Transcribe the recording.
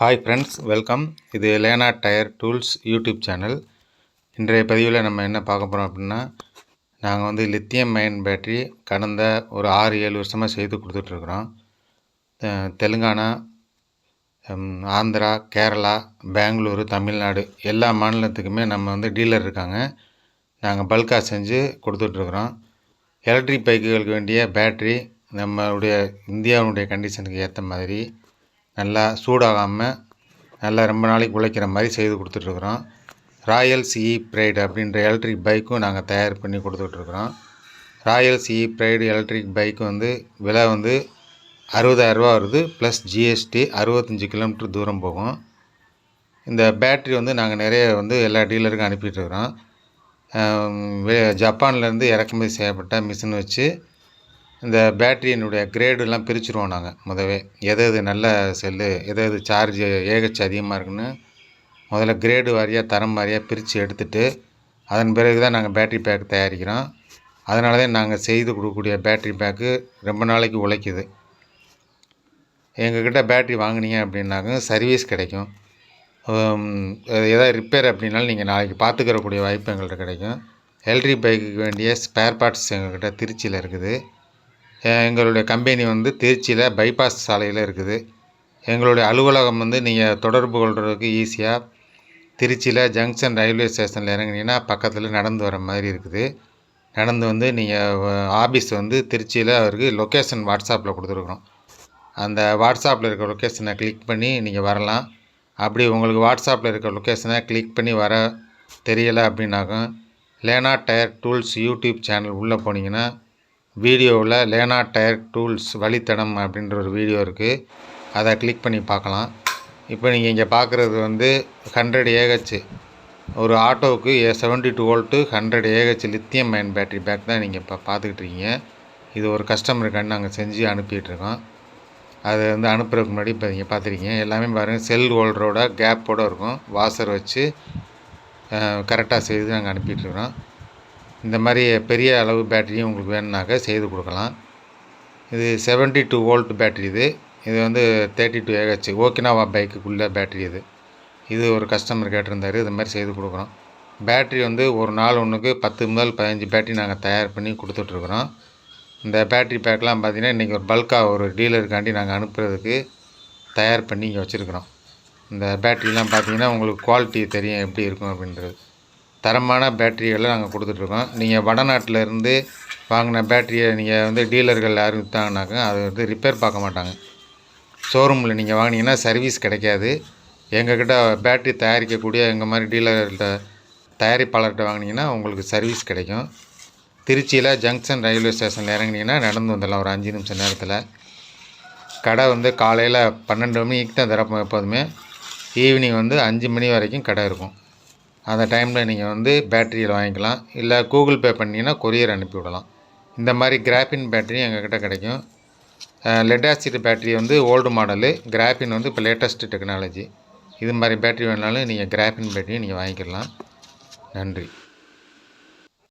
Hi friends, welcome. இது Lena tyre tools YouTube channel. இன்றைய பதிவில் நம்ம என்ன பார்க்க போகிறோம் அப்படின்னா, நாங்கள் வந்து லித்தியம் அயன் பேட்டரி கடந்த ஒரு 6-7 வருஷமாக செய்து கொடுத்துட்ருக்குறோம். தெலுங்கானா, ஆந்திரா, கேரளா, பெங்களூரு, தமிழ்நாடு எல்லா மாநிலத்துக்குமே நம்ம வந்து டீலர் இருக்காங்க. நாங்கள் பல்காக செஞ்சு கொடுத்துட்ருக்குறோம். எலக்ட்ரிக் பைக்குகளுக்கு வேண்டிய பேட்ரி நம்மளுடைய இந்தியாவுடைய கண்டிஷனுக்கு ஏற்ற மாதிரி நல்லா சூடாகாமல் நல்லா ரொம்ப நாளைக்கு உழைக்கிற மாதிரி செய்து கொடுத்துட்ருக்குறோம். ராயல் சிஇ ப்ரைடு அப்படின்ற எலக்ட்ரிக் பைக்கும் நாங்கள் தயார் பண்ணி கொடுத்துட்ருக்குறோம். Royal CE Pride electric bike வந்து விலை வந்து 60,000 ரூபா வருது, ப்ளஸ் ஜிஎஸ்டி. 65 கிலோமீட்டர் தூரம் போகும். இந்த பேட்ரி வந்து நாங்கள் நிறைய வந்து எல்லா டீலருக்கும் அனுப்பிட்டுருக்குறோம். ஜப்பான்லேருந்து இறக்குமதி செய்யப்பட்ட மிஷின் வச்சு இந்த பேட்டரியினுடைய கிரேடெல்லாம் பிரிச்சுருவோம். நாங்கள் முதவே எது நல்ல செல்லு, எது சார்ஜ் ஏஹெச் அதிகமாக இருக்குன்னு முதல்ல கிரேடு வாரியாக தரம் வாரியாக பிரித்து எடுத்துகிட்டு அதன் பிறகு தான் நாங்கள் பேட்ரி பேக் தயாரிக்கிறோம். அதனால தான் நாங்கள் செய்து கொடுக்கக்கூடிய பேட்ரி பேக்கு ரொம்ப நாளைக்கு உழைக்குது. எங்கக்கிட்ட பேட்ரி வாங்கினீங்க அப்படின்னாக்க சர்வீஸ் கிடைக்கும். எதாவது ரிப்பேர் அப்படின்னாலும் நீங்கள் நாளைக்கு பார்த்துக்கிறக்கூடிய வாய்ப்பு எங்கள்கிட்ட கிடைக்கும். எலக்ட்ரிக் பைக்குக்கு வேண்டிய ஸ்பேர் பார்ட்ஸ் எங்கள்கிட்ட திருச்சியில் இருக்குது. எங்களுடைய கம்பெனி வந்து திருச்சியில் பைபாஸ் சாலையில் இருக்குது. எங்களுடைய அலுவலகம் வந்து நீங்கள் தொடர்பு கொள்கிறதுக்கு ஈஸியாக திருச்சியில் ஜங்ஷன் ரயில்வே ஸ்டேஷனில் இறங்குனீங்கன்னா பக்கத்தில் நடந்து வர மாதிரி இருக்குது. நடந்து வந்து நீங்கள் ஆஃபீஸ் வந்து திருச்சியில் அவருக்கு லொக்கேஷன் வாட்ஸ்அப்பில் கொடுத்துருக்குறோம். அந்த வாட்ஸ்அப்பில் இருக்கிற லொக்கேஷனை கிளிக் பண்ணி நீங்கள் வரலாம். அப்படி உங்களுக்கு வாட்ஸ்அப்பில் இருக்கிற லொக்கேஷனை கிளிக் பண்ணி வர தெரியலை அப்படின்னாக்கும் Lena tyre tools YouTube channel உள்ளே போனீங்கன்னா வீடியோவில் லேனா டயர் டூல்ஸ் வழித்தடம் அப்படின்ற ஒரு வீடியோ இருக்குது. அதை கிளிக் பண்ணி பார்க்கலாம். இப்போ நீங்கள் இங்கே பார்க்குறது வந்து 100 ஏஹெச் ஒரு ஆட்டோவுக்கு 72 volt 100 AH lithium ion battery pack தான் நீங்கள் இப்போ பார்த்துக்கிட்டு இருக்கீங்க. இது ஒரு கஸ்டமருக்காண்டி நாங்கள் செஞ்சு அனுப்பிட்டுருக்கோம். அது வந்து அனுப்புறதுக்கு முன்னாடி இப்போ நீங்கள் பார்த்துருக்கீங்க. எல்லாமே பாருங்கள், செல் ஹோல்டரோட கேப்போடு இருக்கும். வாஷர் வச்சு கரெக்டாக செய்து நாங்கள் அனுப்பிட்டுருக்கோம். இந்த மாதிரி பெரிய அளவு பேட்டரியும் உங்களுக்கு வேணும்னாக்க செய்து கொடுக்கலாம். இது 72 வோல்ட் பேட்டரி. இது வந்து 32 ஏஹெச் ஓக்கினாவா பைக்குக்குள்ளே பேட்டரி. இது ஒரு கஸ்டமர் கேட்டிருந்தார். இது மாதிரி செய்து கொடுக்குறோம். பேட்ரி வந்து ஒரு நாள் ஒன்றுக்கு 10 முதல் 15 பேட்டரி நாங்கள் தயார் பண்ணி கொடுத்துட்ருக்குறோம். இந்த பேட்ரி பேக்கெலாம் பார்த்திங்கன்னா இன்றைக்கி ஒரு பல்காக ஒரு டீலருக்காண்டி நாங்கள் அனுப்புறதுக்கு தயார் பண்ணி இங்கே வச்சுருக்குறோம். இந்த பேட்டரிலாம் பார்த்திங்கன்னா உங்களுக்கு குவாலிட்டி தெரியும் எப்படி இருக்கும் அப்படின்றது. தரமான பேட்டரிகளை நாங்கள் கொடுத்துட்ருக்கோம். நீங்கள் வடநாட்டில் இருந்து வாங்கின பேட்டரியை நீங்கள் வந்து டீலர்கள் யாரும் விற்றாங்கனாக்கா அது வந்து ரிப்பேர் பார்க்க மாட்டாங்க. ஷோரூமில் நீங்கள் வாங்கினீங்கன்னா சர்வீஸ் கிடைக்காது. எங்கக்கிட்ட பேட்டரி தயாரிக்கக்கூடிய எங்கள் மாதிரி டீலர்கிட்ட தயாரிப்பாளர்கிட்ட வாங்கினீங்கன்னா உங்களுக்கு சர்வீஸ் கிடைக்கும். திருச்சியில் ஜங்ஷன் ரயில்வே ஸ்டேஷனில் இறங்கினீங்கன்னா நடந்து வந்துடலாம் ஒரு 5 நிமிஷம் நேரத்தில். கடை வந்து காலையில் 12 மணிக்கு தான் திறப்போம் எப்போதுமே. ஈவினிங் வந்து 5 மணி வரைக்கும் கடை இருக்கும். அந்த டைமில் நீங்கள் வந்து பேட்டரியில் வாங்கிக்கலாம். இல்லை கூகுள் பே பண்ணிங்கன்னா கொரியர் அனுப்பி விடலாம். இந்த மாதிரி கிராஃபின் பேட்டரியும் எங்கக்கிட்ட கிடைக்கும். லெட் ஆசிட் பேட்டரி வந்து ஓல்டு மாடலு, கிராஃபின் வந்து இப்போ லேட்டஸ்ட்டு டெக்னாலஜி. இது மாதிரி பேட்டரி வேணாலும் நீங்கள் கிராஃபின் பேட்டரியும் நீங்கள் வாங்கிக்கலாம். நன்றி.